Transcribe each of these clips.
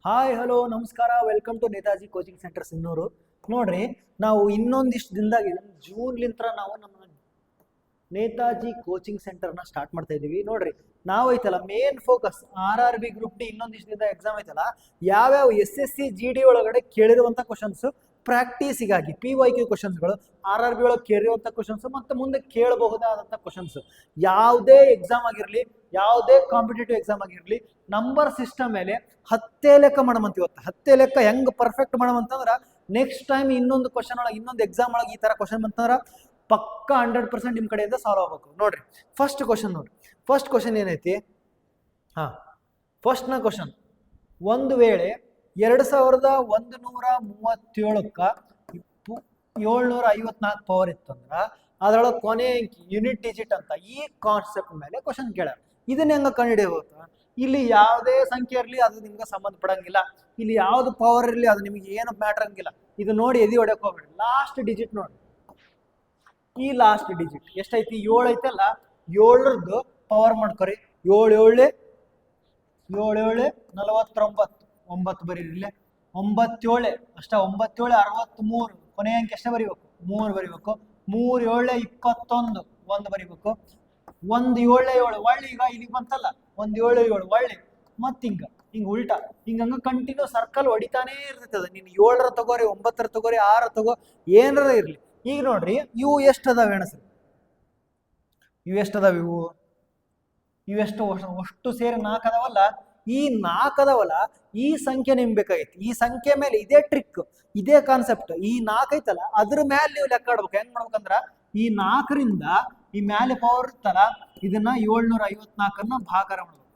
Hi hello ನಮಸ್ಕಾರ welcome to Netaji coaching centre Sinnur. ನೋಡ್ರಿ, ನಾವು ಇನ್ನೊಂದಿಷ್ಟು ದಿನದಾಗ ಜೂನ್ಲಿಂತ್ರ ನಾವು ನಮ್ಮ ನೇತಾಜಿ ಕೋಚಿಂಗ್ ಸೆಂಟರ್ನ ಸ್ಟಾರ್ಟ್ ಮಾಡ್ತಾ ಇದೀವಿ. ನೋಡ್ರಿ, ನಾವು ಐತಲ್ಲ main focus RRB group D ಇನ್ನೊಂದಿಷ್ಟು ದಿನದ ಎಕ್ಸಾಮ್ ಐತಲ್ಲ, ಯಾವ್ಯಾವ SSC GD ಒಳಗಡೆ ಕೇಳಿರುವಂಥ ಕ್ವಶನ್ಸ್ ಪ್ರಾಕ್ಟೀಸಿಗಾಗಿ PYQ ಕ್ವಶನ್ಸ್ಗಳು, RRB ಒಳಗೆ ಕೇಳಿರುವಂಥ ಕ್ವಶನ್ಸ್ ಮತ್ತು ಮುಂದೆ ಕೇಳಬಹುದಾದಂಥ ಕ್ವಶನ್ಸ್, ಯಾವುದೇ ಎಕ್ಸಾಮ್ ಆಗಿರಲಿ, ಯಾವುದೇ ಕಾಂಪಿಟೇಟಿವ್ ಎಕ್ಸಾಮ್ ಆಗಿರಲಿ, ನಂಬರ್ ಸಿಸ್ಟಮ್ ಮೇಲೆ ಹತ್ತೇ ಲೆಕ್ಕ ಮಾಡಮಂತ. ಇವತ್ತು ಹತ್ತೇ ಲೆಕ್ಕ ಹೆಂಗ್ ಪರ್ಫೆಕ್ಟ್ ಮಾಡಮಂತಂದ್ರೆ ನೆಕ್ಸ್ಟ್ ಟೈಮ್ ಇನ್ನೊಂದು ಕ್ವಶನ್ ಒಳಗೆ, ಇನ್ನೊಂದು ಎಕ್ಸಾಮ್ ಒಳಗೆ ಈ ತರ ಕ್ವಶನ್ ಬಂತಂದ್ರೆ ಪಕ್ಕ 100% ನಿಮ್ಮ ಕಡೆಯಿಂದ ಸಾಲ್ವ್ ಆಗ್ಬೇಕು. ನೋಡ್ರಿ, ಫಸ್ಟ್ ಕ್ವಶನ್ ನೋಡ್ರಿ. ಫಸ್ಟ್ ಕ್ವಶನ್ ಏನೈತಿ? ಫಸ್ಟ್ನ ಕ್ವಶನ್, ಒಂದು ವೇಳೆ 2137ಕ್ಕ 754 ಪವರ್ ಇತ್ತಂದ್ರ ಅದ್ರೊಳಗೆ ಕೊನೆ ಅಂಕಿ ಯೂನಿಟ್ ಡಿಜಿಟ್ ಅಂತ ಈ ಕಾನ್ಸೆಪ್ಟ್ ಮೇಲೆ ಕ್ವಶನ್ ಕೇಳ್ಯಾರ. ಇದನ್ನ ಹೆಂಗ ಕಂಡುಹಿಡಿಯಬಹುದು? ಇಲ್ಲಿ ಯಾವುದೇ ಸಂಖ್ಯೆ ಇರಲಿ ಅದು ನಿಮ್ಗೆ ಸಂಬಂಧ ಪಡಂಗಿಲ್ಲ, ಇಲ್ಲಿ ಯಾವ್ದು ಪವರ್ ಇರಲಿ ಅದು ನಿಮಗೆ ಏನು ಮ್ಯಾಟರ್ ಹಂಗಿಲ್ಲ. ಇದು ನೋಡಿ ಎದಿ ಹೊಡ್ಯಕ್ ಹೋಗ್ಬೇಡಿ, ಲಾಸ್ಟ್ ಡಿಜಿಟ್ ನೋಡಿ. ಈ ಲಾಸ್ಟ್ ಡಿಜಿಟ್ ಎಷ್ಟೈತಿ? 7 ಐತಲ್ಲ, 7ರದ್ದು ಪವರ್ ಮಾಡ್ಕೊರಿ. 7 7 7 49, 9 ಬರೀರಿಲ್ಲ. 9 7 ಅಷ್ಟ, 9 7 63, ಕೊನೆ ಅಂಕಿ ಎಷ್ಟ ಬರಿಬೇಕು? 3 ಬರಿಬೇಕು. 3 7 21, 1 ಬರಿಬೇಕು. 1 7 7 ಒಳ್ಳೆ ಈಗ ಇಲ್ಲಿಗೆ ಬಂತಲ್ಲ, 1 7 7 ಒಳ್ಳೆ ಮತ್ ಹಿಂಗ ಉಲ್ಟಾ ಹಿಂಗ ಕಂಟಿನ್ಯೂ ಸರ್ಕಲ್ ಹೊಡಿತಾನೇ ಇರ್ತೈತದ. ನೀನು 7ರ ತಗೋರಿ, 9ರ ತಗೋರಿ, 6 ತಗೋ, ಏನಾರ ಇರ್ಲಿ. ಈಗ ನೋಡ್ರಿ, ಇವು ಎಷ್ಟು ಅದಾವ ಎಣಸ್ರಿ? ಇವು ಎಷ್ಟು ಅದಾವ? ಇವೆಷ್ಟು? ಅಷ್ಟು ಸೇರಿ 4 ಅದಾವಲ್ಲ. ಈ 4 ಅದಾವಲ್ಲ, ಈ ಸಂಖ್ಯೆ ನಿಮ್ಗೆ ಬೇಕಾಗೈತಿ. ಈ ಸಂಖ್ಯೆ ಮೇಲೆ ಇದೇ ಟ್ರಿಕ್, ಇದೇ ಕಾನ್ಸೆಪ್ಟ್. ಈ 4 ಐತಲ್ಲ, ಅದ್ರ ಮೇಲೆ ನೀವು ಲೆಕ್ಕ ಆಡ್ಬೇಕು. ಹೆಂಗ್ ಮಾಡ್ಬೇಕಂದ್ರ, ಈ 4ರಿಂದ ಈ ಮೇಲೆ ಪವರ್ ಇರ್ತಲ್ಲ, ಇದನ್ನ 754 ಭಾಗಾಕಾರ ಮಾಡ್ಬೇಕು.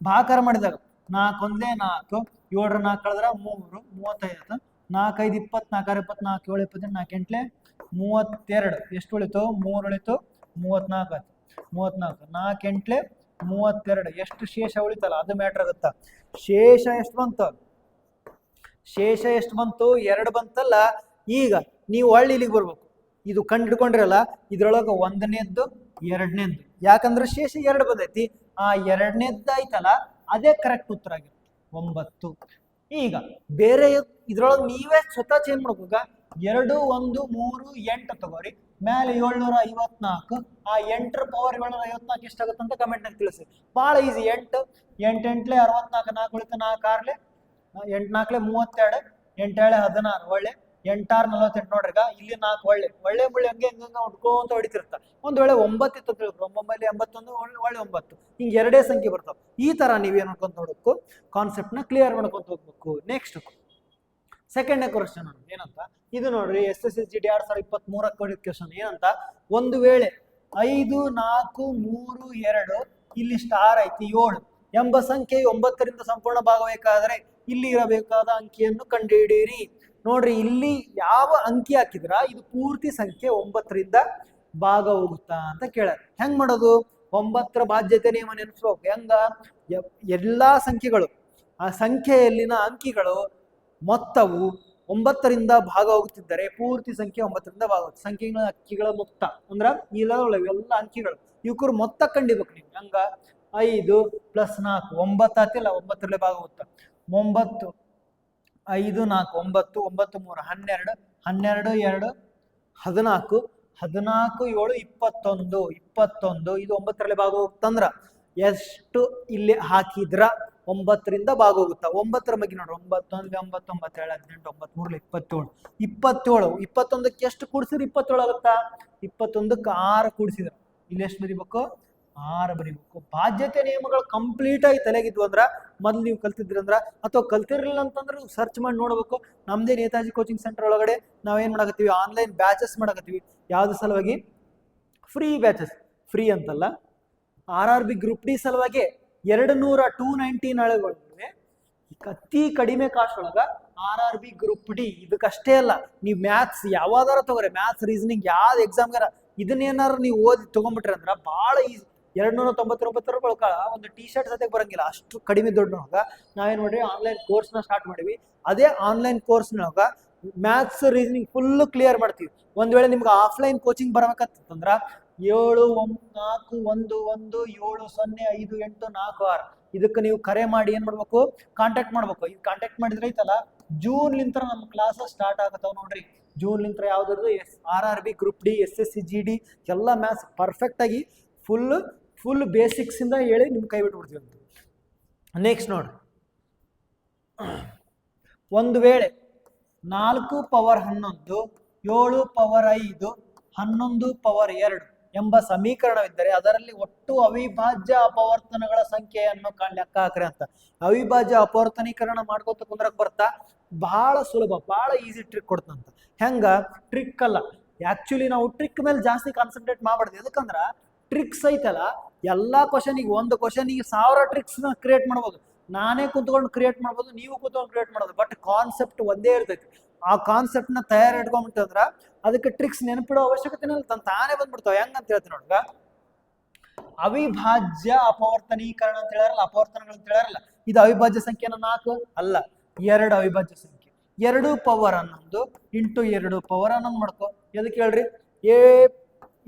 ಭಾಗಾಕಾರ ಮಾಡಿದಾಗ 4 1 4, 7ರ 4 ಕಳೆದ್ರ 3, 35, 4 5 24, 24, 7 28, 4 8 32. ಎಷ್ಟು ಉಳಿತು? 3 ಉಳಿತು, 34 ಆಯ್ತು. 34, 4 8 32. ಎಷ್ಟು ಶೇಷ ಉಳಿತಲ್ಲ ಅದು ಮ್ಯಾಟ್ರ್ ಆಗುತ್ತ. ಶೇಷ ಎಷ್ಟು ಬಂತು? ಶೇಷ ಎಷ್ಟು ಬಂತು? 2 ಬಂತಲ್ಲ. ಈಗ ನೀವು ಒಳ್ಳೆ ಇಲ್ಲಿಗೆ ಬರ್ಬೇಕು. ಇದು ಕಂಡು ಹಿಡ್ಕೊಂಡ್ರಲ್ಲ, ಇದ್ರೊಳಗೆ 1ನೇದ್ದು 2ನೇದ್ದು, ಯಾಕಂದ್ರೆ ಶೇಷ 2 ಬಂದೈತಿ. ಆ 2ನೇದ್ದು ಐತಲ್ಲ, ಅದೇ ಕರೆಕ್ಟ್ ಉತ್ತರ ಆಗಿರುತ್ತೆ, 9. ಈಗ ಬೇರೆ ಇದ್ರೊಳಗೆ ನೀವೇ ಸ್ವತಃ ಚೇಂಜ್ ಮಾಡ್ಬೇಕ. 2 1 3 8 ತಗೋರಿ. ಮೇಲೆ 754, ಆ 8ರ ಪವರ್ 754 ಎಷ್ಟಾಗುತ್ತಂತ ಕಮೆಂಟ್ ನಾಗ ತಿಳಿಸಿ. ಬಹಳ ಈಸಿ. 8 8 8 64, 4 ಉಳಿತು, 4 6 8 4 32, 8 7 16, ಒಳ್ಳೆ 8 6 48. ನೋಡ್ರಿ, ಇಲ್ಲಿ 4 ಒಳ್ಳೆ ಮುಳ್ಳೆ ಹಂಗೆ ಹಂಗ ಹೊಡ್ಕೊಂತ ಹೊಡಿತಿರ್ತ. ಒಂದ್ ವೇಳೆ 9 ಇತ್ತು ತಿಳಿದ್ರು, 9 81, ಒಳ್ಳೆ 9. ಹಿಂಗೆ 2 ಸಂಖ್ಯೆ ಬರ್ತಾವ. ಈ ತರ ನೀವೇನ್ ಮಾಡ್ಕೊಂತ ನೋಡಬೇಕು, ಕಾನ್ಸೆಪ್ಟ್ ನ ಕ್ಲಿಯರ್ ಮಾಡ್ಕೊಂತ ಹೋಗ್ಬೇಕು. ನೆಕ್ಸ್ಟ್ ಸೆಕೆಂಡ್ ಕ್ವಶನ್ ಏನಂತ? ಇದು ನೋಡ್ರಿ, SSC GD 2023 ಕ್ವಶನ್ ಏನಂತ? ಒಂದು ವೇಳೆ 5 4 3 2 ಇಲ್ಲಿ ಸ್ಟಾರ್ ಐತಿ 7 ಎಂಬ ಸಂಖ್ಯೆ 9ರಿಂದ ಸಂಪೂರ್ಣ ಭಾಗಬೇಕಾದರೆ ಇಲ್ಲಿ ಇರಬೇಕಾದ ಅಂಕಿಯನ್ನು ಕಂಡುಹಿಡಿಯಿರಿ. ನೋಡ್ರಿ, ಇಲ್ಲಿ ಯಾವ ಅಂಕಿ ಹಾಕಿದ್ರ ಇದು ಪೂರ್ತಿ ಸಂಖ್ಯೆ 9ರಿಂದ ಭಾಗ ಹೋಗುತ್ತಾ ಅಂತ ಕೇಳ್ಯಾರ. ಹೆಂಗ್ ಮಾಡೋದು? 9ರ ಬಾಧ್ಯತೆ ನಿಯಮ ನೆನಪಿಸ್ಬೇಕು. ಹೆಂಗ? ಎಲ್ಲಾ ಸಂಖ್ಯೆಗಳು, ಆ ಸಂಖ್ಯೆಯಲ್ಲಿನ ಅಂಕಿಗಳು ಮೊತ್ತವು 9ರಿಂದ ಭಾಗ ಹೋಗುತ್ತಿದ್ದರೆ ಪೂರ್ತಿ ಸಂಖ್ಯೆ 9ರಿಂದ ಭಾಗ ಹೋಗುತ್ತೆ. ಸಂಖ್ಯೆಗಳ ಅಂಕಿಗಳ ಮೊತ್ತ ಅಂದ್ರ ಎಲ್ಲ ಅಂಕಿಗಳು ಇವ್ಕರು ಮೊತ್ತ ಕಂಡಿಬೇಕು ನೀವು. ಹಂಗ 5 + 4 9 ಆತಿಲ್ಲ, 9ರಲ್ಲೇ ಭಾಗ ಹೋಗುತ್ತ. 9 5 4 9 9 3 12 12 2 14 14 7 21 21. ಇದು 9ರಲ್ಲೇ ಭಾಗ ಹೋಗುತ್ತಂದ್ರ ಎಷ್ಟು ಇಲ್ಲಿ ಹಾಕಿದ್ರ 9ರಿಂದ ಭಾಗ ಹೋಗುತ್ತಾ? 9ರ ಬಗ್ಗೆ ನೋಡ್ರಿ, 9 1 9 9 7 18 9 3 27 21ಕ್ಕೆ ಎಷ್ಟು ಕೂಡಿಸಿದ್ರೆ 27 ಆಗುತ್ತಾ? 21ಕ್ಕೆ 6 ಕೂಡಿಸಿದ್ರ ಇಲ್ಲಿ ಎಷ್ಟು ಬರಿಬೇಕು? 6 ಬರಿಬೇಕು. ಬಾಧ್ಯತೆ ನಿಯಮಗಳು ಕಂಪ್ಲೀಟ್ ಆಗಿ ತಲೆಗಿದ್ವು ಅಂದ್ರ, ಮೊದ್ಲು ನೀವು ಕಲ್ತಿದ್ರಿ ಅಂದ್ರ, ಅಥವಾ ಕಲ್ತಿರ್ಲಿಲ್ಲ ಅಂತಂದ್ರೆ ಸರ್ಚ್ ಮಾಡಿ ನೋಡ್ಬೇಕು. ನಮ್ದೇ ನೇತಾಜಿ ಕೋಚಿಂಗ್ ಸೆಂಟರ್ ಒಳಗಡೆ ನಾವೇನ್ ಮಾಡಕತ್ತೀವಿ? Online batches ಮಾಡಕತ್ತೀವಿ. ಯಾವ್ದು ಸಲುವಾಗಿ? Free batches. ಫ್ರೀ ಅಂತಲ್ಲ, RRB ಗ್ರೂಪ್ ಡಿ ಸಲುವಾಗಿ 219 ಅತಿ ಕಡಿಮೆ ಕಾಸ್ಟ್ ಒಳಗ RRB ಗ್ರೂಪ್ ಡಿ. ಇದಕ್ಕಷ್ಟೇ ಅಲ್ಲ, ನೀವು ಮ್ಯಾಥ್ಸ್ ಯಾವ್ದಾರ ತಗೋರಿ, ಮ್ಯಾಥ್ಸ್ ರೀಸನಿಂಗ್ ಯಾವ್ದು ಎಕ್ಸಾಮ್ಗಾರ ಇದನ್ನೇನಾರು ನೀವು ಓದಿ ತಗೊಂಡ್ಬಿಟ್ರಿ ಅಂದ್ರ ಬಹಳ ಈಸಿ. 299 ರೂಪಾಯಿ ಒಂದು ಟಿ ಶರ್ಟ್ ಸದ್ಯಕ್ಕೆ ಬರಂಗಿಲ್ಲ, ಅಷ್ಟು ಕಡಿಮೆ ದುಡ್ಡಿನೊಳಗ ನಾವೇನ್ ಮಾಡ್ರಿ ಆನ್ಲೈನ್ ಕೋರ್ಸ್ನ ಸ್ಟಾರ್ಟ್ ಮಾಡಿವಿ. ಅದೇ ಆನ್ಲೈನ್ ಕೋರ್ಸ್ನೊಳಗ ಮ್ಯಾಥ್ಸ್ ರೀಸನಿಂಗ್ ಫುಲ್ ಕ್ಲಿಯರ್ ಮಾಡ್ತೀವಿ. ಒಂದ್ ವೇಳೆ ನಿಮ್ಗೆ ಆಫ್ಲೈನ್ ಕೋಚಿಂಗ್ ಬರ್ಬೇಕಂತಂದ್ರ 7 4 1 1 7 0 5 8 4 6 ಇದಕ್ಕೆ ನೀವು ಕರೆ ಮಾಡಿ ಏನ್ ಮಾಡ್ಬೇಕು, ಕಾಂಟ್ಯಾಕ್ಟ್ ಮಾಡ್ಬೇಕು. ಇದು ಕಾಂಟ್ಯಾಕ್ಟ್ ಮಾಡಿದ್ರೆ ಐತಲ್ಲ ಜೂನ್ ಲಿಂತ್ರ ನಮ್ಮ ಕ್ಲಾಸ್ ಸ್ಟಾರ್ಟ್ ಆಗತ್ತಾವ ನೋಡ್ರಿ. ಜೂನ್ ಲಿಂತ್ರ ಯಾವ್ದು RRB group D SSC GD ಎಲ್ಲ ಮ್ಯಾಥ್ಸ್ ಪರ್ಫೆಕ್ಟ್ ಆಗಿ ಫುಲ್ ಬೇಸಿಕ್ಸ್ ಇಂದ ಹೇಳಿ ನಿಮ್ ಕೈ ಬಿಟ್ಬಿಡ್ತೀವಿ ಅಂತ. ನೆಕ್ಸ್ಟ್ ನೋಡ್ರಿ, ಒಂದು ವೇಳೆ 4 ಪವರ್ 11 7 ಪವರ್ 5 11 ಪವರ್ 2 ಎಂಬ ಸಮೀಕರಣವಿದ್ದರೆ ಅದರಲ್ಲಿ ಒಟ್ಟು ಅವಿಭಾಜ್ಯ ಅಪವರ್ತನಗಳ ಸಂಖ್ಯೆಯನ್ನು ಲೆಕ್ಕ ಹಾಕ್ರಿ ಅಂತ. ಅವಿಭಾಜ್ಯ ಅಪವರ್ತನೀಕರಣ ಮಾಡ್ಕೊತ ಕುಂದ್ರಕ್ ಬರ್ತಾ ಬಹಳ ಸುಲಭ, ಬಹಳ ಈಸಿ ಟ್ರಿಕ್ ಕೊಡ್ತಂತ. ಹೆಂಗ ಟ್ರಿಕ್ ಅಲ್ಲ, ಆಕ್ಚುಲಿ ನಾವು ಟ್ರಿಕ್ ಮೇಲೆ ಜಾಸ್ತಿ ಕಾನ್ಸಂಟ್ರೇಟ್ ಮಾಡ್ಬಾರ್ದು. ಯಾಕಂದ್ರ ಟ್ರಿಕ್ಸ್ ಐತಲ್ಲ, ಎಲ್ಲಾ ಕ್ವಶನಿಗೆ ಒಂದು ಕ್ವಶನಿಗೆ 1000 ಟ್ರಿಕ್ಸ್ ನ ಕ್ರಿಯೇಟ್ ಮಾಡ್ಬೋದು. ನಾನೇ ಕುತ್ಕೊಂಡು ಕ್ರಿಯೇಟ್ ಮಾಡ್ಬೋದು, ನೀವು ಕುತ್ಕೊಂಡು ಕ್ರಿಯೇಟ್ ಮಾಡೋದು. ಬಟ್ ಕಾನ್ಸೆಪ್ಟ್ ಒಂದೇ ಇರ್ತೈತಿ. ಆ ಕಾನ್ಸೆಪ್ಟ್ ನ ತಯಾರಿ ಇಟ್ಕೊಂಡ್ಬಿಟ್ಟಂದ್ರ ಅದಕ್ಕೆ ಟ್ರಿಕ್ಸ್ ನೆನಪಿಡೋ ಅವಶ್ಯಕತೆ ತಾನೇ ಬಂದ್ಬಿಡ್ತಾವ. ಹೆಂಗಂತ ಹೇಳ್ತೀನಿ ನೋಡ್ಗ, ಅವಿಭಾಜ್ಯ ಅಪವರ್ತನೀಕರಣ ಅಂತ ಹೇಳಾರಲ್ಲ, ಅಪವರ್ತನಗಳು ಅಂತ ಹೇಳಾರಲ್ಲ, ಇದು ಅವಿಭಾಜ್ಯ ಸಂಖ್ಯೆನ 4 ಅಲ್ಲ 2 ಅವಿಭಾಜ್ಯ ಸಂಖ್ಯೆ. 2 ಪವರ್ 11 ಇಂಟು 2 ಪವರ್ 11 ಮಾಡ್ಕೋ. ಎದಕ್ಕೆ ಹೇಳ್ರಿ, a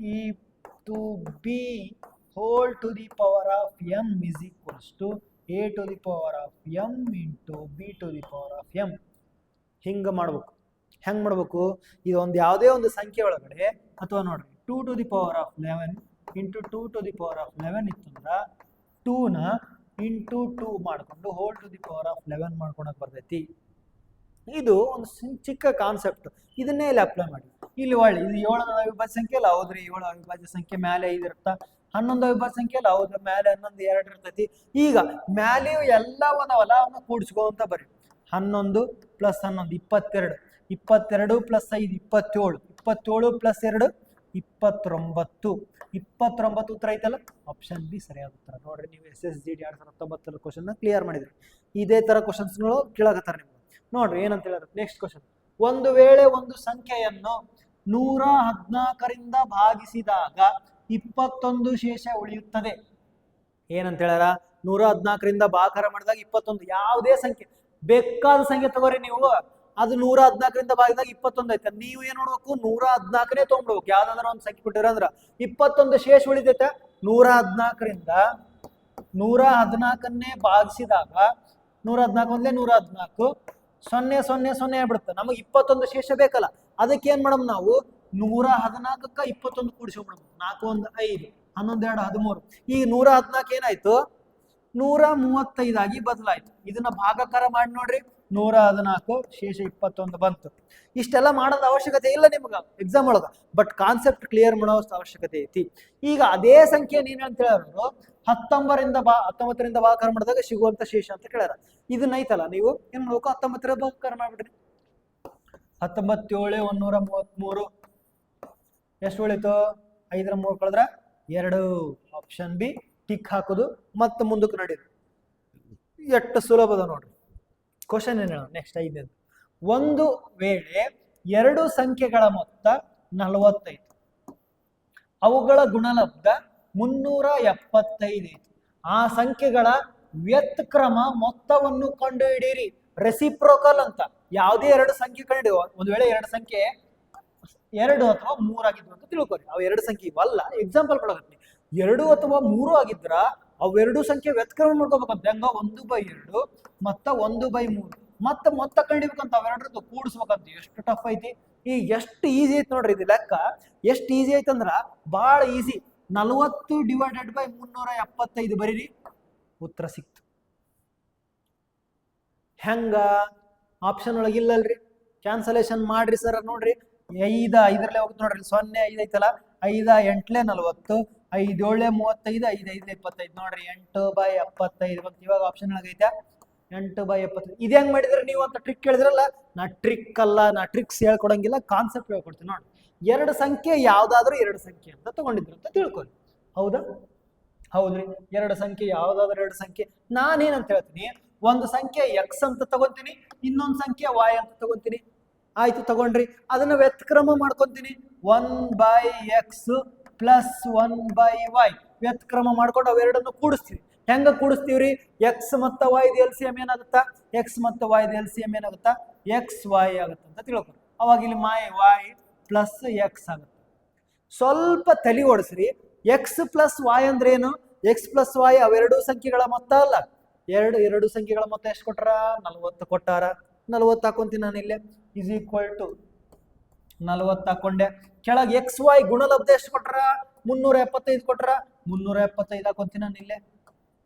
to b whole to the power of m is equals to a to the power of m into b to the power of m. ಹಿಂಗ ಮಾಡ್ಬೇಕು. ಹೆಂಗ್ ಮಾಡ್ಬೇಕು, ಇದು ಒಂದು ಯಾವುದೇ ಒಂದು ಸಂಖ್ಯೆ ಒಳಗಡೆ ಅಥವಾ ನೋಡ್ರಿ 2 to the power of 11 into 2 to the power of 11 ಇತ್ತಂದ್ರ 2ನ ಇಂಟು 2 ಮಾಡ್ಕೊಂಡು whole to the power of 11 ಮಾಡ್ಕೊಳಕ್ ಬರ್ತೈತಿ. ಇದು ಒಂದು ಚಿಕ್ಕ ಕಾನ್ಸೆಪ್ಟ್. ಇದನ್ನೇ ಇಲ್ಲಿ ಅಪ್ಲೈ ಮಾಡಿ. ಇಲ್ಲಿ ಒಳ್ಳೆ ಇದು 7 ಅವಿಭಾಜ್ಯ ಸಂಖ್ಯೆ ಅಲ್ಲ, ಹೌದ್ರಿ 7 ಅವಿಭಾಜ್ಯ ಸಂಖ್ಯೆ ಮೇಲೆ 5 ಇರುತ್ತಾ. 11 ಅವಿಭಾಜ್ಯ ಸಂಖ್ಯೆ ಅಲ್ಲ, ಹೌದ್ರ ಮೇಲೆ 11 2 ಇರ್ತೈತಿ. ಈಗ ಮ್ಯಾಲೆ ಎಲ್ಲ ಒಂದವಲ್ಲ ಅವನ್ನ ಕೂಡಿಸ್ಕೊಂತ ಬರ್ರಿ. 11 ಪ್ಲಸ್ 11 22, 22 ಪ್ಲಸ್ 5 27, 27 ಪ್ಲಸ್ 2 29, 29 ಉತ್ತರ ಐತಲ್ಲ, ಆಪ್ಷನ್ ಬಿ ಸರಿಯಾದ ಉತ್ತರ. ನೋಡ್ರಿ, ನೀವು SSGD 2019 ಕ್ವಶನ್ ಕ್ಲಿಯರ್ ಮಾಡಿದ್ರಿ. ಇದೇ ತರ ಕ್ವಶನ್ಸ್ಗಳು ಕೇಳಕತ್ತಾರ ನಿಮ್ಗೆ. ನೋಡ್ರಿ ಏನಂತ ಹೇಳಿದ್ರೆ ನೆಕ್ಸ್ಟ್ ಕ್ವಶನ್, ಒಂದು ವೇಳೆ ಒಂದು ಸಂಖ್ಯೆಯನ್ನು 114ರಿಂದ ಭಾಗಿಸಿದಾಗ 21 ಶೇಷ ಉಳಿಯುತ್ತದೆ. ಏನಂತ ಹೇಳ್ಯಾರ, 114ರಿಂದ ಭಾಗಾಕಾರ ಮಾಡಿದಾಗ 21. ಯಾವುದೇ ಸಂಖ್ಯೆ ಬೇಕಾದ ಸಂಖ್ಯೆ ತಗೋರಿ ನೀವು, ಅದು 114ರಿಂದ ಭಾಗಿದಾಗ 21 ಐತೆ. ನೀವು ಏನ್ ನೋಡ್ಬೇಕು, 114ನೇ ತಗೊಂಡ್ಬಿಡ್ಬೇಕು. ಯಾವ್ದಾದ್ರು ಒಂದು ಸಂಖ್ಯೆ ಕೊಟ್ಟಿರ ಅಂದ್ರ 21 ಶೇಷ ಉಳಿದೈತೆ. 114ರಿಂದ 114ನ್ನೇ ಭಾಗಿಸಿದಾಗ 114 ಒಂದೇ 114 0 0 0 ಆಗ್ಬಿಡುತ್ತೆ. ನಮಗೆ 21 ಶೇಷ ಬೇಕಲ್ಲ, ಅದಕ್ಕೆ ಏನ್ ಮಾಡಮ್ ನಾವು 114ಕ್ಕ 21 ಕೂಡಿಸ್ಕೊಂಡ್ಬಿಡಮ್. 4 1 5, 11 2 13. ಈ 114 ಏನಾಯ್ತು, 135 ಆಗಿ ಬದಲಾಯ್ತು. ಇದನ್ನ ಭಾಗಾಕಾರ ಮಾಡಿ ನೋಡ್ರಿ, 114 ಶೇಷ 21 ಬಂತು. ಇಷ್ಟೆಲ್ಲ ಮಾಡೋದ ಅವಶ್ಯಕತೆ ಇಲ್ಲ ನಿಮ್ಗ ಎಕ್ಸಾಮ್ ಒಳಗ, ಬಟ್ ಕಾನ್ಸೆಪ್ಟ್ ಕ್ಲಿಯರ್ ಮಾಡೋ ಅವಶ್ಯಕತೆ ಐತಿ. ಈಗ ಅದೇ ಸಂಖ್ಯೆ ನೀನ್ ಅಂತ ಹೇಳಿದ್ರು 19ರಿಂದ ಭಾಗಾಕಾರ ಮಾಡಿದಾಗ ಸಿಗುವಂತ ಶೇಷ ಅಂತ ಕೇಳ್ಯಾರ. ಇದನ್ನ ಐತಲ್ಲ, ನೀವು ಏನ್ ಮಾಡ್ಬೇಕು, 19ರ ಭಾಗಾಕಾರ ಮಾಡ್ಬಿಡ್ರಿ. 19 7 133 ಎಷ್ಟು ಉಳಿತು, 5ರ 3 ಕಳೆದ್ರ 2. ಆಪ್ಷನ್ ಬಿ ಟಿಕ್ ಹಾಕೋದು ಮತ್ತೆ ಮುಂದಕ್ಕೆ ನಡೀರಿ. ಎಷ್ಟು ಸುಲಭದ ನೋಡ್ರಿ ಕ್ವಶನ್. ಏನ್ ಹೇಳ ನೆಕ್ಸ್ಟ್ 5ನೇದು, ಒಂದು ವೇಳೆ 2 ಸಂಖ್ಯೆಗಳ ಮೊತ್ತ 45, ಅವುಗಳ ಗುಣಲಬ್ಧ 375 ಐತಿ. ಆ ಸಂಖ್ಯೆಗಳ ವ್ಯತ್ಕ್ರಮ ಮೊತ್ತವನ್ನು ಕಂಡುಹಿಡಿಯಿರಿ. ರೆಸಿಪ್ರೋಕಲ್ ಅಂತ ಯಾವುದೇ 2 ಸಂಖ್ಯೆ ಕಂಡುಹಿಡಿಯುವ. ಒಂದು ವೇಳೆ 2 ಸಂಖ್ಯೆ 2 ಅಥವಾ 3 ಆಗಿದ್ವು ಅಂತ ತಿಳ್ಕೊರಿ. ಅವು 2 ಸಂಖ್ಯೆ ಇವಲ್ಲ, ಎಕ್ಸಾಂಪಲ್ ಕೊಡಕತ್ತೀನಿ. 2 ಅಥವಾ 3 ಆಗಿದ್ರ ಅವೆರಡು ಸಂಖ್ಯೆ ವ್ಯತ್ಕ್ರಮ ಮಾಡ್ಕೋಬೇಕಂತ. ಹೆಂಗ 1/2 ಮತ್ತ 1/3 ಮತ್ತೆ ಮೊತ್ತ ಕಂಡಿಬೇಕಂತ, ಅವೆರಡರದ್ದು ಕೂಡಿಸ್ಬೇಕಂತ. ಎಷ್ಟು ಟಫ್ ಐತಿ, ಈಗ ಎಷ್ಟು ಈಸಿ ಐತಿ ನೋಡ್ರಿ. ಇದು ಲೆಕ್ಕ ಎಷ್ಟು ಈಸಿ ಐತಂದ್ರ ಬಹಳ ಈಸಿ. 40 ಡಿವೈಡೆಡ್ ಬೈ 375 ಬರೀರಿ, ಉತ್ತರ ಸಿಕ್ತು. ಹೆಂಗ ಆಪ್ಷನ್ ಒಳಗೆ ಇಲ್ಲಲ್ರಿ, ಕ್ಯಾನ್ಸಲೇಷನ್ ಮಾಡ್ರಿ ಸರ್. ನೋಡ್ರಿ 5 ಹೋಗುತ್ತೆ ನೋಡ್ರಿ, 0 5 ಐತಲ್ಲ, 5 8 40, 5 7 35, 5 5 25. ನೋಡ್ರಿ 8/75 ಬಂತು. ಇವಾಗ ಆಪ್ಷನ್ ಒಳಗೈತೆ 8/75. ಇದು ಹೆಂಗ್ ಮಾಡಿದ್ರೆ ನೀವು ಅಂತ ಟ್ರಿಕ್ ಕೇಳಿದ್ರಲ್ಲ, ನಾ ಟ್ರಿಕ್ ಅಲ್ಲ, ನಾ ಟ್ರಿಕ್ಸ್ ಹೇಳ್ಕೊಡಂಗಿಲ್ಲ, ಕಾನ್ಸೆಪ್ಟ್ ಹೇಳ್ಕೊಡ್ತೀನಿ. ನೋಡಿ, 2 ಸಂಖ್ಯೆ ಯಾವ್ದಾದ್ರು 2 ಸಂಖ್ಯೆ ಅಂತ ತಗೊಂಡಿದ್ರು ಅಂತ ತಿಳ್ಕೊಳ್ಳಿ. ಹೌದಾ, ಹೌದ್ರಿ. 2 ಸಂಖ್ಯೆ ಯಾವ್ದಾದ್ರು 2 ಸಂಖ್ಯೆ. ನಾನೇನಂತ ಹೇಳ್ತೀನಿ, ಒಂದು ಸಂಖ್ಯೆ x ಅಂತ ತಗೊಂತೀನಿ, ಇನ್ನೊಂದು ಸಂಖ್ಯೆ y ಅಂತ ತಗೊಂತೀನಿ. ಆಯ್ತು, ತಗೊಂಡ್ರಿ. ಅದನ್ನ ವ್ಯತ್ಕ್ರಮ ಮಾಡ್ಕೊಂತೀನಿ. 1/x ಪ್ಲಸ್ 1/y ವ್ಯತ್ಕ್ರಮ ಮಾಡ್ಕೊಂಡು ಅವೆರಡನ್ನು ಕೂಡಿಸ್ತೀವಿ. ಹೆಂಗ ಕೂಡಿಸ್ತೀವ್ರಿ, ಎಕ್ಸ್ ಮತ್ತು ವೈ LCM ಏನಾಗುತ್ತಾ, ಎಕ್ಸ್ ಮತ್ತು ವೈ LCM ಏನಾಗುತ್ತಾ, XY ಆಗುತ್ತೆ ಅಂತ ತಿಳ್ಕೊಂಡು. ಅವಾಗ ಇಲ್ಲಿ y ಪ್ಲಸ್ ಎಕ್ಸ್ ಆಗುತ್ತೆ. ಸ್ವಲ್ಪ ತಲೆ ಓಡಿಸ್ರಿ. ಎಕ್ಸ್ ಪ್ಲಸ್ ವೈ ಅಂದ್ರೆ ಏನು, ಎಕ್ಸ್ ಪ್ಲಸ್ ವೈ ಅವೆರಡೂ ಸಂಖ್ಯೆಗಳ ಮೊತ್ತ ಅಲ್ಲ, ಎರಡು ಸಂಖ್ಯೆಗಳ ಮೊತ್ತ ಎಷ್ಟು ಕೊಟ್ಟಾರ? 40 ಕೊಟ್ಟಾರ. 40 ಹಾಕೊಂತೀನಿ ನಾನು ಇಲ್ಲೇ ಇಸ್ ಈಕ್ವಲ್ ಟು 40 ಹಾಕೊಂಡೆ. ಕೆಳಗೆ ಎಕ್ಸ್ ವೈ ಗುಣಲಬ್ಧ ಎಷ್ಟು ಕೊಟ್ರ? 375 ಕೊಟ್ರ. 375 ಹಾಕೊಂತೀನಿ ನಾನು ಇಲ್ಲೇ.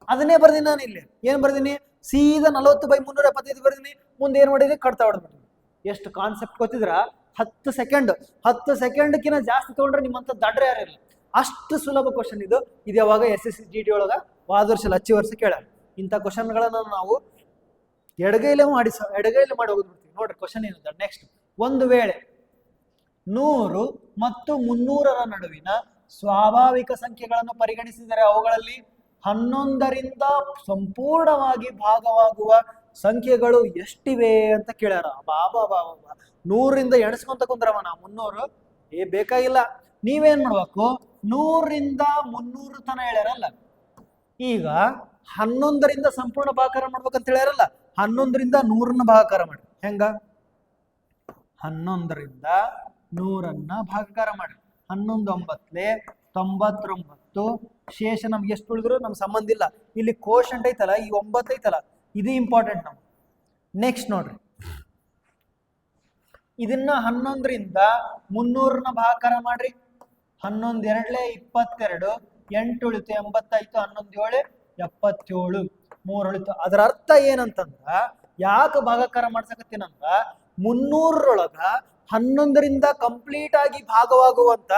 ಅದನ್ನೇ ಬರ್ದೀನಿ ನಾನು ಇಲ್ಲಿ. ಏನ್ ಬರ್ದೀನಿ? ಸೀದಾ 40/375 ಬರ್ದೀನಿ. ಮುಂದೆ ಏನ್ ಮಾಡಿದ್ರಿ? ಕಟ್ತಾ ಹೊಡೆದ್ಬಿಟ್ಟು. ಎಷ್ಟು ಕಾನ್ಸೆಪ್ಟ್ ಗೊತ್ತಿದ್ರ? 10 ಸೆಕೆಂಡ್ 10 ಸೆಕೆಂಡ್ಕಿಂತ ಜಾಸ್ತಿ ತಗೊಂಡ್ರೆ ನಿಮ್ಮಂತ ದಡ್ರೆ ಯಾರಿಲ್ಲ. ಅಷ್ಟು ಸುಲಭ ಕ್ವಶನ್ ಇದು. ಇದು ಯಾವಾಗ SSC GT ಒಳಗ ವಾದ ವರ್ಷ ಹಚ್ಚಿ ವರ್ಷ ಕೇಳ್ಯಾರ. ಇಂಥ ಕ್ವಶನ್ಗಳನ್ನ ನಾವು ಎಡಗೈಲೇ ಮಾಡಿ ಹೋಗ್ಬಿಡ್ತೀವಿ. ನೋಡ್ರಿ ಕ್ವಶನ್ ಏನಿದೆ ನೆಕ್ಸ್ಟ್. ಒಂದು ವೇಳೆ 100 ಮತ್ತು 300ರ ನಡುವಿನ ಸ್ವಾಭಾವಿಕ ಸಂಖ್ಯೆಗಳನ್ನು ಪರಿಗಣಿಸಿದರೆ ಅವುಗಳಲ್ಲಿ 11ರಿಂದ ಸಂಪೂರ್ಣವಾಗಿ ಭಾಗವಾಗುವ ಸಂಖ್ಯೆಗಳು ಎಷ್ಟಿವೆ ಅಂತ ಕೇಳ್ಯಾರ. ಬಾಬಾ 100ರಿಂದ ಎಣಿಸ್ಕೊಂತ ಕುಂದ್ರವ ನಾ 300 ಬೇಕಾಗಿಲ್ಲ. ನೀವೇನ್ ಮಾಡ್ಬೇಕು? 100ರಿಂದ 300 ತನ ಹೇಳ್ಯಾರಲ್ಲ, ಈಗ 11ರಿಂದ ಸಂಪೂರ್ಣ ಭಾಗಾಕಾರ ಮಾಡ್ಬೇಕಂತ ಹೇಳ್ಯಾರಲ್ಲ, 11ರಿಂದ 100ನ ಭಾಗಾಕಾರ ಮಾಡಿ. ಹೆಂಗ? 11ರಿಂದ 100ನ್ನ ಭಾಗಾಕಾರ ಮಾಡಿ. 11 99, ಶೇಷ ನಮ್ಗೆ ಎಷ್ಟು ಉಳಿದ್ರು ನಮ್ಗೆ ಸಂಬಂಧ ಇಲ್ಲ. ಇಲ್ಲಿ ಕೋಶಂಟ್ ಐತಲ್ಲ, ಈ 9 ಐತಲ್ಲ, ಇದು ಇಂಪಾರ್ಟೆಂಟ್ ನಮ್ಗೆ. ನೆಕ್ಸ್ಟ್ ನೋಡ್ರಿ, ಇದನ್ನ 11ರಿಂದ 300ನ ಭಾಗಾಕಾರ ಮಾಡ್ರಿ. 11 2 22, 8 ಉಳಿತು 85, 11 7 77, 3 ಉಳಿತು. ಅದರ ಅರ್ಥ ಏನಂತಂದ್ರ, ಯಾಕೆ ಭಾಗಾಕಾರ ಮಾಡ್ಸಕತ್ತೀನಂದ್ರ 300ರೊಳಗ 11ರಿಂದ ಕಂಪ್ಲೀಟ್ ಆಗಿ ಭಾಗವಾಗುವಂತ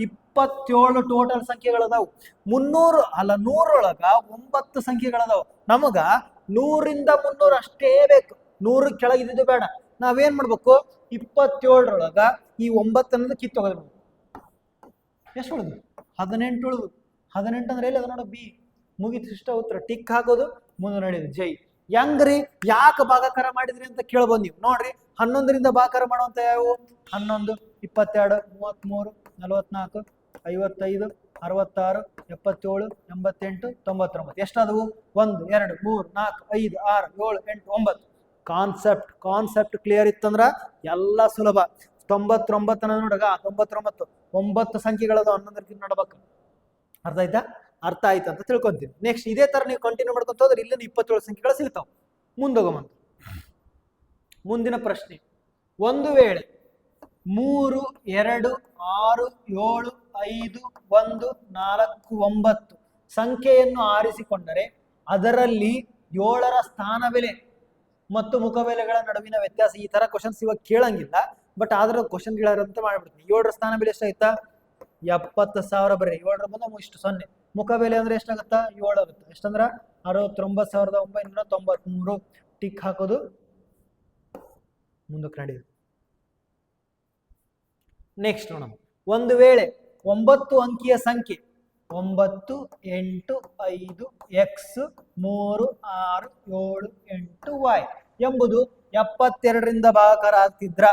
27 ಟೋಟಲ್ ಸಂಖ್ಯೆಗಳದಾವು. 100ರೊಳಗ 9 ಸಂಖ್ಯೆಗಳದಾವು. ನಮಗ 100ರಿಂದ 300 ಅಷ್ಟೇ ಬೇಕು, 100 ಕೆಳಗಿದ್ದು ಬೇಡ. ನಾವೇನ್ ಮಾಡ್ಬೇಕು? 27ರೊಳಗ ಈ 9 ಅನ್ನೋದು ಕಿತ್ತೋಗೋದು. ಎಷ್ಟು ಉಳಿದು? 18 ಉಳಿದು. 18 ಅಂದ್ರೆ ಎಲ್ಲಿ? ಅದು ನೋಡ ಬಿ. ಮುಗಿತು, ಇಷ್ಟ ಉತ್ತರ. ಟಿಕ್ ಹಾಕೋದು, ಮುಂದೆ ನಡೆಯುದು. ಜೈ. ಹೆಂಗ್ರಿ? ಯಾಕೆ ಭಾಗಾಕಾರ ಮಾಡಿದ್ರಿ ಅಂತ ಕೇಳ್ಬೋದು ನೀವು. ನೋಡ್ರಿ, 11ರಿಂದ ಭಾಗಾಕಾರ ಮಾಡುವಂತ ಯಾವು? 11, 22, 33, 44, 55, 66, 77, 88, 99. ಎಷ್ಟಾದವು? 1 2 3 4 5 6 7 8 9. ಕಾನ್ಸೆಪ್ಟ್ ಕ್ಲಿಯರ್ ಇತ್ತಂದ್ರ ಎಲ್ಲ ಸುಲಭ. 99 ಅನ್ನೋದು ನೋಡಗ 99 9 ಸಂಖ್ಯೆಗಳದ 11 ನೋಡ್ಬೇಕು. ಅರ್ಥ ಆಯ್ತು ಅಂತ ತಿಳ್ಕೊಂತೀನಿ. ನೆಕ್ಸ್ಟ್ ಇದೇ ತರ ನೀವು ಕಂಟಿನ್ಯೂ ಮಾಡ್ಕೊಂತ ಹೋದ್ರೆ ಇಲ್ಲಿಂದ 27 ಸಂಖ್ಯೆಗಳು ಸಿಗ್ತಾವ. ಮುಂದೋಗಮಂತ ಮುಂದಿನ ಪ್ರಶ್ನೆ. ಒಂದು ವೇಳೆ 3 2 6 7 5 1 4 9 ಸಂಖ್ಯೆಯನ್ನು ಆರಿಸಿಕೊಂಡರೆ ಅದರಲ್ಲಿ 7ರ ಸ್ಥಾನ ಬೆಲೆ ಮತ್ತು ಮುಖಬೆಲೆಗಳ ನಡುವಿನ ವ್ಯತ್ಯಾಸ. ಈ ತರ ಕ್ವಶನ್ಸ್ ಇವಾಗ ಕೇಳಂಗಿಲ್ಲ, ಬಟ್ ಆದ್ರೆ ಕ್ವಶನ್ ಕೇಳಾರಂತ ಮಾಡ್ಬಿಡ್ತೀನಿ. 7ರ ಸ್ಥಾನ ಬೆಲೆ ಎಷ್ಟಾಯ್ತಾ? 70,000 ಬರ್ರಿ. 7ರ ಬಂದ ಇಷ್ಟು 0. ಮುಖಬೆಲೆ ಅಂದ್ರೆ ಎಷ್ಟಾಗತ್ತಾ? 7 ಆಗುತ್ತೆ. ಎಷ್ಟಂದ್ರ 69,993. ಟಿಕ್ ಹಾಕೋದು, ಮುಂದಕ್ಕೆ ನಡೆಯುದು. ನೆಕ್ಸ್ಟ್ ನೋಡೋಣ. ಒಂದು ವೇಳೆ 9 ಅಂಕಿಯ ಸಂಖ್ಯೆ 9 8 5 x 3 6 7 8 y ಎಂಬುದು 72ರಿಂದ ಭಾಗಾಕಾರ ಆಗ್ತಿದ್ರ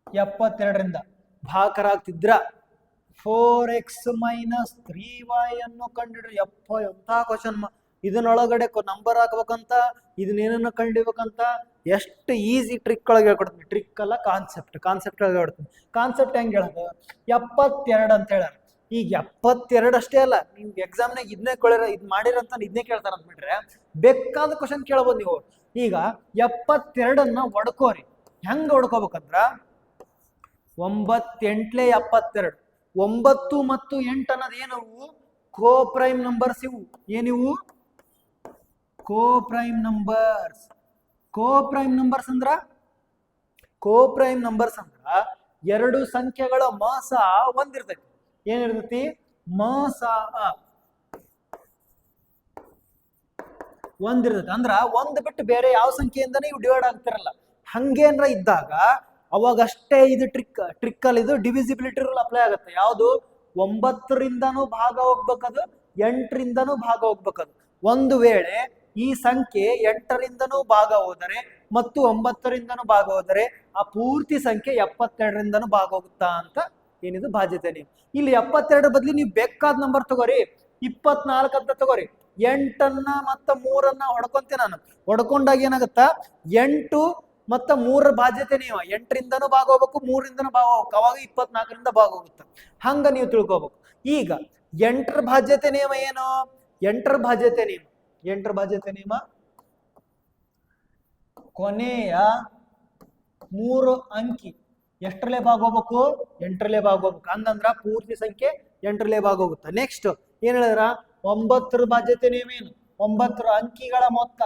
72ರಿಂದ ಭಾಗಾಕಾರ ಆಗ್ತಿದ್ರ 4x - 3y ಅನ್ನು ಕಂಡಿಡ್ರಿ. ಎಂತ ಕ್ವಶನ್. ಇದನ್ನೊಳಗಡೆ ನಂಬರ್ ಹಾಕ್ಬೇಕಂತ, ಇದನ್ನೇನನ್ನ ಕಂಡಿಡ್ಬೇಕಂತ ಎಷ್ಟು ಈಸಿ ಟ್ರಿಕ್ ಒಳಗೆ ಹೇಳ್ಕೊಡ್ತೀನಿ. ಟ್ರಿಕ್ ಅಲ್ಲ, ಕಾನ್ಸೆಪ್ಟ್ ಒಳಗೆ ಹೇಳ್ತೀನಿ. ಕಾನ್ಸೆಪ್ಟ್ ಹೆಂಗೆ ಹೇಳೋದು? 72 ಅಂತ ಹೇಳ್ಯಾರ. ಈಗ 72 ಅಷ್ಟೇ ಅಲ್ಲ, ನೀವು ಎಕ್ಸಾಮ್ನಾಗ ಇದನ್ನೇ ಇದು ಮಾಡಿರಂತ ಇದನ್ನೇ ಕೇಳ್ತಾರ ಅಂದ್ಬಿಟ್ರೆ ಬೇಕಾದ ಕ್ವಶನ್ ಕೇಳ್ಬೋದು ನೀವು. ಈಗ 72ಅನ್ನ ಒಡ್ಕೋರಿ. ಹೆಂಗ ಹೊಡ್ಕೋಬೇಕಂದ್ರ 9 8 72. 9 ಮತ್ತು 8 ಅನ್ನೋದು ಏನವು? ಕೋ ಪ್ರೈಮ್ ನಂಬರ್ಸ್. ಇವು ಏನಿವು? ಕೋ ಪ್ರೈಮ್ ನಂಬರ್ಸ್. ಕೋ ಪ್ರೈಮ್ ನಂಬರ್ಸ್ ಅಂದ್ರ ಎರಡು ಸಂಖ್ಯೆಗಳ ಮಸ ಒಂದಿರ್ತೈತಿ. ಏನಿರ್ತೈತಿ? ಮಸ ಒಂದಿರ್ತೈತಿ. ಅಂದ್ರ ಒಂದ್ ಬಿಟ್ಟು ಬೇರೆ ಯಾವ ಸಂಖ್ಯೆಯಿಂದನೇ ಇವು ಡಿವೈಡ್ ಆಗ್ತಿರಲ್ಲ. ಹಂಗೇನ್ರ ಇದ್ದಾಗ ಅವಾಗಷ್ಟೇ ಇದು ಟ್ರಿಕ್ ಅಲ್ಲಿ ಇದು ಡಿವಿಸಿಬಿಲಿಟಿ ರೂಲ್ ಅಪ್ಲೈ ಆಗುತ್ತೆ. ಯಾವುದು? 9ರಿಂದನೂ ಭಾಗ ಹೋಗ್ಬೇಕದು, 8ರಿಂದನೂ ಭಾಗ ಹೋಗ್ಬೇಕದು. ಒಂದು ವೇಳೆ ಈ ಸಂಖ್ಯೆ 8ರಿಂದನೂ ಭಾಗ ಹೋದರೆ ಮತ್ತು 9ರಿಂದನೂ ಭಾಗ ಹೋದರೆ ಆ ಪೂರ್ತಿ ಸಂಖ್ಯೆ 72ರಿಂದನೂ ಭಾಗ ಹೋಗುತ್ತಾ ಅಂತ ಏನಿದು ಬಾಧ್ಯತೆ. ನೀವು ಇಲ್ಲಿ 72 ಬದಲಿ ನೀವು ಬೇಕಾದ ನಂಬರ್ ತಗೋರಿ. 24 ಅಂತ ತಗೋರಿ. 8ಅನ್ನ ಮತ್ತು 3ಅನ್ನ ಹೊಡ್ಕೊಂತೀನಿ ನಾನು. ಹೊಡ್ಕೊಂಡಾಗ ಏನಾಗುತ್ತಾ? 8 ಮತ್ತು 3ರ ಬಾಧ್ಯತೆ ನೀವು 8ರಿಂದನೂ ಭಾಗ ಹೋಗ್ಬೇಕು, 3ರಿಂದನೂ ಭಾಗ ಹೋಗ್ಬೇಕು. ಅವಾಗ 24ರಿಂದ ಭಾಗ ಹೋಗುತ್ತೆ. ಹಂಗ ನೀವು ತಿಳ್ಕೊಬೇಕು. ಈಗ 8ರ ಬಾಧ್ಯತೆ ನಿಯಮ ಏನು? ಎಂಟರ ಭಾಜ್ಯತೆ ನಿಯಮ. ಎಂಟರ ಭಾಜ್ಯತೆ ನಿಯಮ ಕೊನೆಯ 3 ಅಂಕಿ ಎಷ್ಟರಲ್ಲೇ ಭಾಗ ಹೋಗ್ಬೇಕು? 8ರಲ್ಲೇ ಭಾಗ ಹೋಗ್ಬೇಕು. ಹಂಗಂದ್ರ ಪೂರ್ತಿ ಸಂಖ್ಯೆ 8ರಲ್ಲೇ ಭಾಗ ಹೋಗುತ್ತೆ. ನೆಕ್ಸ್ಟ್ ಏನ್ ಹೇಳಿದ್ರ? 9ರ ಬಾಧ್ಯತೆ ನಿಯಮ ಏನು? 9 ಅಂಕಿಗಳ ಮೊತ್ತ.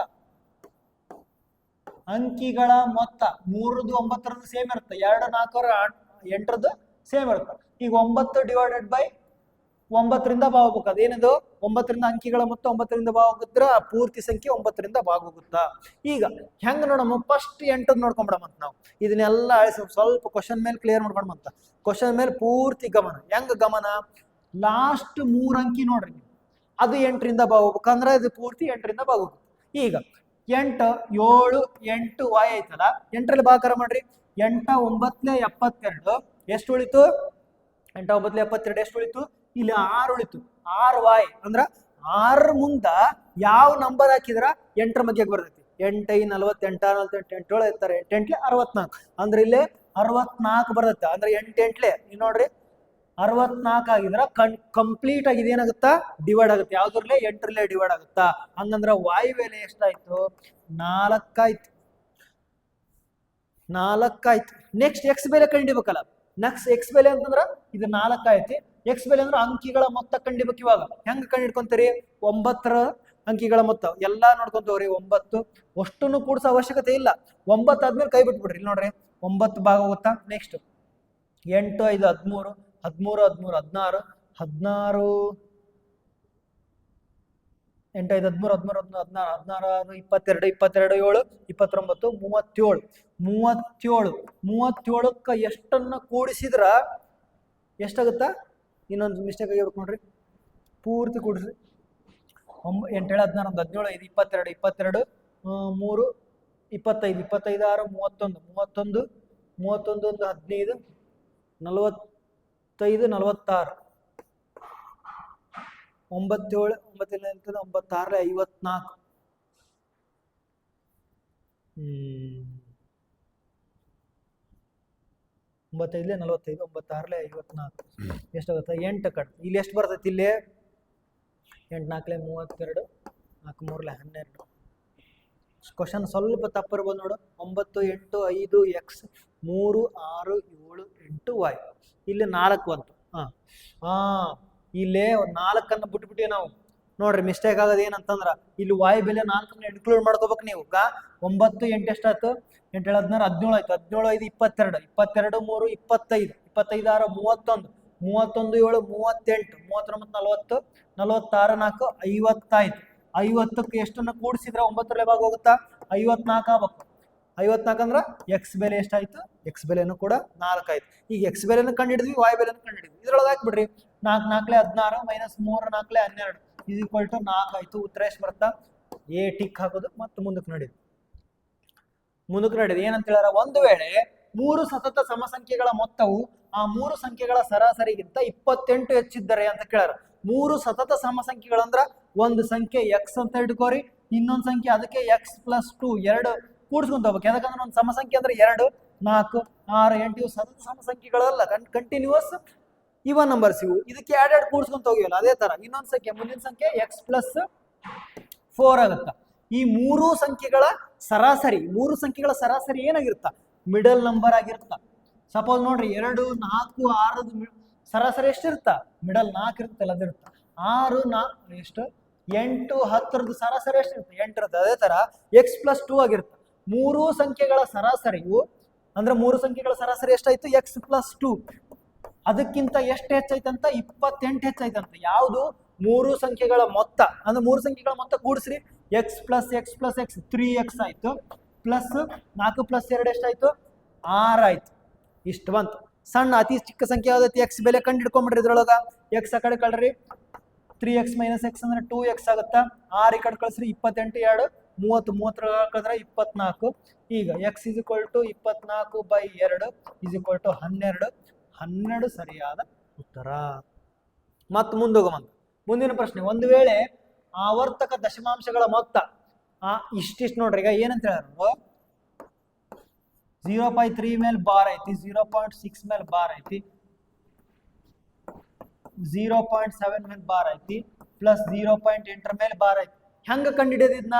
ಅಂಕಿಗಳ ಮೊತ್ತ 3ದು 9ರದ್ದು ಸೇಮ್ ಇರುತ್ತೆ. 2 4 8ರದ್ದು ಸೇಮ್ ಇರುತ್ತೆ. ಈಗ 9 ಡಿವೈಡೆಡ್ ಬೈ 9ರಿಂದ ಭಾಗ ಹೋಗ್ಬೇಕು. ಅದೇನದು? 9ರಿಂದ ಅಂಕಿಗಳ ಮೊತ್ತ 9ರಿಂದ ಭಾಗ ಹೋಗುತ್ತರ ಪೂರ್ತಿ ಸಂಖ್ಯೆ 9ರಿಂದ ಭಾಗ ಹೋಗುತ್ತಾ. ಈಗ ಹೆಂಗ್ ನೋಡಮ್ಮ? ಫಸ್ಟ್ 8 ನೋಡ್ಕೊಂಡ್ಬಿಡಮಂತ ನಾವು. ಇದನ್ನೆಲ್ಲ ಸ್ವಲ್ಪ ಕ್ವಶನ್ ಮೇಲೆ ಕ್ಲಿಯರ್ ಮಾಡ್ಕೊಂಡ್ಬಂತ. ಕ್ವಶನ್ ಮೇಲೆ ಪೂರ್ತಿ ಗಮನ. ಹೆಂಗ್ ಗಮನ? ಲಾಸ್ಟ್ 3 ಅಂಕಿ ನೋಡ್ರಿ ನೀವು, ಅದು 8ರಿಂದ ಭಾಗ ಹೋಗ್ಬೇಕಂದ್ರೆ ಅದು ಪೂರ್ತಿ 8ರಿಂದ ಭಾಗ ಹೋಗುತ್ತೆ. ಈಗ 8 7 8 y ಐತಲ್ಲ, 8ರಲ್ಲಿ ಭಾಗಾಕಾರ ಮಾಡ್ರಿ. 8 9 72 ಎಷ್ಟು ಉಳಿತು? 8 9 72 ಎಷ್ಟು ಉಳಿತು? ಇಲ್ಲಿ 6 ಉಳಿತು. 6 y ಅಂದ್ರ 6 ಮುಂದ ಯಾವ ನಂಬರ್ ಹಾಕಿದ್ರ 8ರ ಮಧ್ಯಕ್ಕೆ ಬರ್ತೈತಿ. 8 5 48 48 8 7 ಇರ್ತಾರೆ. 8 8 64 ಅಂದ್ರೆ ಇಲ್ಲಿ 64 ಬರ್ತೈತೆ. ಅಂದ್ರೆ 8 8 ನೀವು ನೋಡ್ರಿ 64 ಆಗಿದ್ರ ಕಂಪ್ಲೀಟ್ ಆಗಿ ಏನಾಗುತ್ತಾ? ಡಿವೈಡ್ ಆಗುತ್ತೆ. ಯಾವ್ದ್ರಲ್ಲೇ? 8ರಲ್ಲೇ ಡಿವೈಡ್ ಆಗುತ್ತಾ. ಹಂಗಂದ್ರ y ಬೆಲೆ ಎಷ್ಟಾಯ್ತು? 4 ಆಯ್ತು. 4 ಆಯ್ತು. ನೆಕ್ಸ್ಟ್ x ಬೆಲೆ ಕಂಡಿಬೇಕಲ್ಲ. ನೆಕ್ಸ್ಟ್ x ಬೆಲೆ ಅಂತಂದ್ರ ಇದು 4 ಆಯ್ತು. x ಬೆಲೆ ಅಂದ್ರೆ ಅಂಕಿಗಳ ಮೊತ್ತ ಕಂಡಿಬೇಕು. ಇವಾಗ ಹೆಂಗ್ ಕಂಡಿಡ್ಕೊಂತೀರಿ? 9ರ ಅಂಕಿಗಳ ಮೊತ್ತ ಎಲ್ಲಾ ನೋಡ್ಕೊಂತವ್ರಿ. 9 ಅಷ್ಟನ್ನು ಕೂಡ್ಸೋ ಅವಶ್ಯಕತೆ ಇಲ್ಲ. 9 ಆದ್ಮೇಲೆ ಕೈ ಬಿಟ್ಬಿಡ್ರಿ. ಇಲ್ಲಿ ನೋಡ್ರಿ 9 ಭಾಗ ಹೋಗುತ್ತಾ. ನೆಕ್ಸ್ಟ್ 8 5 13 13 13 16 16 8 5 13 13 16 16 22 22 7 29 37 37ಕ್ಕ ಎಷ್ಟನ್ನ ಕೂಡಿಸಿದ್ರ ಎಷ್ಟಾಗುತ್ತಾ? ಇನ್ನೊಂದು ಮಿಸ್ಟೇಕ್ ಆಗಿರ್ಬೇಕು ನೋಡ್ರಿ. ಪೂರ್ತಿ ಕೂಡಿಸ್ರಿ. 8 7 16 17 5 22 22 3 25 25 6 31 31 31 1 15 45 46 9 7 9 9 6 54 95 45 9 6 54 ಎಷ್ಟಾಗುತ್ತೆ? 8 ಕಟ್. ಇಲ್ಲಿ ಎಷ್ಟು ಬರ್ತೈತಿ? ಇಲ್ಲಿ 8 4 32 4 3 12. ಕ್ವಶನ್ ಸ್ವಲ್ಪ ತಪ್ಪಿರ್ಬೋದು ನೋಡು. 9 8 5 x 3 6 7 8 y. ಇಲ್ಲಿ 4 ಬಂತು. ಇಲ್ಲೇ 4ಅನ್ನ ಬಿಟ್ಬಿಟ್ಟಿವಿ ನಾವು. ನೋಡ್ರಿ ಮಿಸ್ಟೇಕ್ ಆಗೋದು ಏನಂತಂದ್ರ ಇಲ್ಲಿ y ಬೆಲೆ 4ಅನ್ನ ಇನ್ಕ್ಲೂಡ್ ಮಾಡ್ಕೋಬೇಕು ನೀವು. 9 8 ಎಷ್ಟಾಯ್ತು? 8 7 16 17 ಆಯ್ತು. 17 5 22 22 3 25 25 6 31 31 7 38 39 40 46 4 50 ಆಯ್ತು. 50ಕ್ಕೆ ಎಷ್ಟನ್ನ ಕೂಡಿಸಿದ್ರೆ 9ರಲ್ಲೇ ಭಾಗ ಹೋಗುತ್ತಾ? 54 ಆಗ್ಬೇಕು. 54 ಅಂದ್ರೆ x ಬೆಲೆ ಎಷ್ಟಾಯ್ತು? x ಬೆಲೆನೂ ಕೂಡ 4 ಆಯ್ತು. ಈಗ x ಬೆಲೆನೂ ಕಂಡಿಡಿದ್ವಿ, y ಬೆಲೆನೂ ಕಂಡಿಡಿದ್ವಿ. ಇದ್ರೊಳಗೆ ಹಾಕ್ಬಿಡ್ರಿ. 4 4 16 ಮೈನಸ್ 3 4 12 ಇಸ್ ಈಕ್ವಲ್ ಟು 4 ಆಯ್ತು. ಉತ್ತರ ಎಷ್ಟು ಬರ್ತಾ? ಎ ಟಿಕ್ ಹಾಕೋದು ಮತ್ತು ಮುಂದಕ್ಕೆ ನಡೆಯುದು. ಏನಂತ ಹೇಳ್ಯಾರ? ಒಂದು ವೇಳೆ 3 ಸತತ ಸಮಸಂಖ್ಯೆಗಳ ಮೊತ್ತವು ಆ 3 ಸಂಖ್ಯೆಗಳ ಸರಾಸರಿಗಿಂತ 28 ಹೆಚ್ಚಿದ್ದರೆ ಅಂತ ಕೇಳ್ಯಾರ. 3 ಸತತ ಸಮಸಂಖ್ಯೆಗಳಂದ್ರ ಒಂದು ಸಂಖ್ಯೆ x ಅಂತ ಇಟ್ಕೋರಿ, ಇನ್ನೊಂದು ಸಂಖ್ಯೆ ಅದಕ್ಕೆ x+2 ಎರಡು ಕೂಡಿಸ್ಕೊಂತ ಹೋಗ್ಬೇಕು. ಯಾಕಂದ್ರೆ ಒಂದು ಸಮಸಂಖ್ಯೆ ಅಂದ್ರೆ 2 4 6 8 ಇವು ಸತತ ಸಮಸಂಖ್ಯೆಗಳಲ್ಲ, ಕಂಟಿನ್ಯೂಸ್ ಇವನ್ ನಂಬರ್ಸ್ ಇವು. ಇದಕ್ಕೆ ಎರಡು ಕೂಡಿಸ್ಕೊಂತ ಹೋಗಿವಲ್ಲ, ಅದೇ ತರ ಇನ್ನೊಂದು ಸಂಖ್ಯೆ ಮುಂದಿನ ಸಂಖ್ಯೆ x+4 ಆಗುತ್ತ. ಈ 3 ಸಂಖ್ಯೆಗಳ ಸರಾಸರಿ ಏನಾಗಿರುತ್ತ? ಮಿಡಲ್ ನಂಬರ್ ಆಗಿರುತ್ತ. ಸಪೋಸ್ ನೋಡ್ರಿ 2 4 6 ಸರಾಸರಿ ಎಷ್ಟಿರುತ್ತ? ಮಿಡಲ್ 4 ಇರುತ್ತಲ್ಲ, ಅದಿರುತ್ತ. 6 4 ಎಷ್ಟು? 8 10 ಸರಾಸರಿ ಎಷ್ಟಿರುತ್ತೆ? 8 ಇರುತ್ತೆ. ಅದೇ ತರ x+2 ಆಗಿರುತ್ತೆ. 3 ಸಂಖ್ಯೆಗಳ ಸರಾಸರಿಯು ಅಂದ್ರೆ 3 ಸಂಖ್ಯೆಗಳ ಸರಾಸರಿ ಎಷ್ಟಾಯ್ತು? x+2. ಅದಕ್ಕಿಂತ ಎಷ್ಟು ಹೆಚ್ಚಾಯ್ತಂತ? 28 ಹೆಚ್ಚಾಯ್ತಂತ. ಯಾವುದು? 3 ಸಂಖ್ಯೆಗಳ ಮೊತ್ತ. ಅಂದ್ರೆ 3 ಸಂಖ್ಯೆಗಳ ಮೊತ್ತ ಕೂಡಿಸ್ರಿ. x + x + x 3x ಆಯ್ತು. ಪ್ಲಸ್ 4 + 2 ಎಷ್ಟಾಯ್ತು? 6 ಆಯ್ತು. ಇಷ್ಟು ಬಂತು. ಸಣ್ಣ ಅತಿ ಚಿಕ್ಕ ಸಂಖ್ಯೆ ಯಾವ್ದೈತಿ? x ಬೆಲೆ ಕಂಡು ಹಿಡ್ಕೊಂಡ್ಬಿಡ್ರಿ. ಇದ್ರೊಳಗ x ಆ ಕಡೆ ಕಳ್ರಿ. 3x - x ಅಂದ್ರೆ 2x ಆಗುತ್ತಾ. 6 ಈ ಕಡೆ ಕಳಿಸ್ರಿ. 28 2 30 30 ಕಳಿದ್ರೆ 24. ಈಗ x = 24/2 = 12. 12 ಸರಿಯಾದ ಉತ್ತರ. ಮತ್ತು ಮುಂದೋಗಮಂತ ಮುಂದಿನ ಪ್ರಶ್ನೆ. ಒಂದು ವೇಳೆ ಆವರ್ತಕ ದಶಮಾಂಶಗಳ ಮೊತ್ತ ಇಷ್ಟಿಷ್ಟು ನೋಡ್ರಿ. ಈಗ ಏನಂತ ಹೇಳಿದ್ರು? 0.3 ಮೇಲೆ ಬಾರ್ ಐತಿ, 0.6 ಮೇಲೆ ಬಾರ್ ಐತಿ, 0.7 ಮೇಲೆ ಬಾರ್ ಐತಿ, ಪ್ಲಸ್ 0.8 ಮೇಲೆ ಬಾರ್ ಐತಿ. ಹೆಂಗ ಕಂಡಿಡಿಯೋದು ಇದನ್ನ?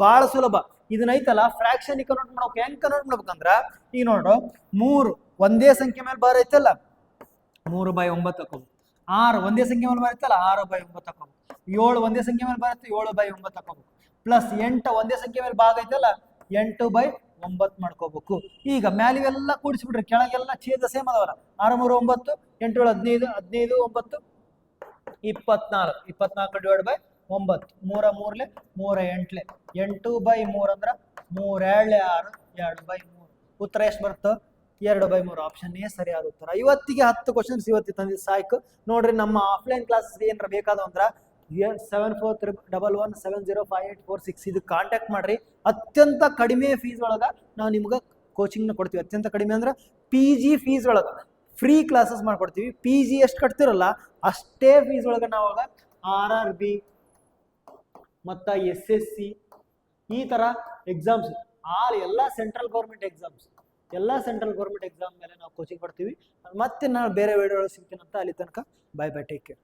ಬಹಳ ಸುಲಭ. ಇದನ್ನ ಐತಲ್ಲ ಫ್ರಾಕ್ಷನ್ ಕನ್ವರ್ಟ್ ಮಾಡ್ಬೇಕು. ಹೆಂಗ್ ಕನ್ವರ್ಟ್ ಮಾಡ್ಬೇಕಂದ್ರ ಈಗ ನೋಡು 3 ಒಂದೇ ಸಂಖ್ಯೆ ಮೇಲೆ ಬಾರ್ ಐತಲ್ಲ 3/9 ಹಾಕೋಬೇಕು. 6 ಒಂದೇ ಸಂಖ್ಯೆ ಮೇಲೆ ಬರುತ್ತಲ್ಲ 6/9 ಹಾಕೋಬೇಕು. 7 ಒಂದೇ ಸಂಖ್ಯೆ ಮೇಲೆ ಬರುತ್ತೆ 7/9 ಹಾಕೋಬೇಕು. ಪ್ಲಸ್ 8 ಒಂದೇ ಸಂಖ್ಯೆ ಮೇಲೆ ಭಾಗ ಐತಲ್ಲ 8/9 ಮಾಡ್ಕೋಬೇಕು. ಈಗ ಮ್ಯಾಲಿವೆಲ್ಲ ಕೂಡಿಸ್ಬಿಡ್ರಿ, ಕೆಳಗೆಲ್ಲ ಛೇದ ಸೇಮ್ ಅದಾವಲ್ಲ. 6 3 9, 8 7 15 15 9 24. 24 divide by 9. 3 3 3 8 8/3 ಅಂದ್ರ 3 2 6 2/3. ಉತ್ತರ ಎಷ್ಟು ಬರುತ್ತೆ? 2/3. ಆಪ್ಷನ್ ಎ ಸರಿಯಾದ ಉತ್ತರ. ಇವತ್ತಿಗೆ 10 ಕ್ವಶನ್ಸ್ ಇವತ್ತಿ ತಂದಿದ್ದು ಸಾಕು ನೋಡ್ರಿ. ನಮ್ಮ ಆಫ್ಲೈನ್ ಕ್ಲಾಸಸ್ ಏನಾರ ಬೇಕಾದ ಅಂದ್ರ 7411705846 ಇದು ಕಾಂಟ್ಯಾಕ್ಟ್ ಮಾಡ್ರಿ. ಅತ್ಯಂತ ಕಡಿಮೆ ಫೀಸ್ ಒಳಗ ನಾವು ನಿಮ್ಗೆ ಕೋಚಿಂಗ್ನ ಕೊಡ್ತೀವಿ. ಅತ್ಯಂತ ಕಡಿಮೆ ಅಂದ್ರೆ PG ಫೀಸ್ ಒಳಗ ಫ್ರೀ ಕ್ಲಾಸಸ್ ಮಾಡ್ಕೊಡ್ತೀವಿ. PG ಎಷ್ಟು ಕಟ್ತಿರಲ್ಲ ಅಷ್ಟೇ ಫೀಸ್ ಒಳಗ ನಾವಾಗ RRB ಮತ್ತು SSC ಈ ಥರ ಎಕ್ಸಾಮ್ಸ್ ಎಲ್ಲ ಸೆಂಟ್ರಲ್ ಗೌರ್ಮೆಂಟ್ ಎಕ್ಸಾಮ್ಸ್ ಮೇಲೆ ನಾವು ಕೋಚಿಂಗ್ ಕೊಡ್ತೀವಿ. ಮತ್ತೆ ನಾನು ಬೇರೆ ವಿಡಿಯೋ ಒಳಗೆ ಸಿಗ್ತೀನಿ ಅಂತ. ಅಲ್ಲಿ ತನಕ ಬೈ ಬೈ, ಟೇಕ್ ಕೇರ್.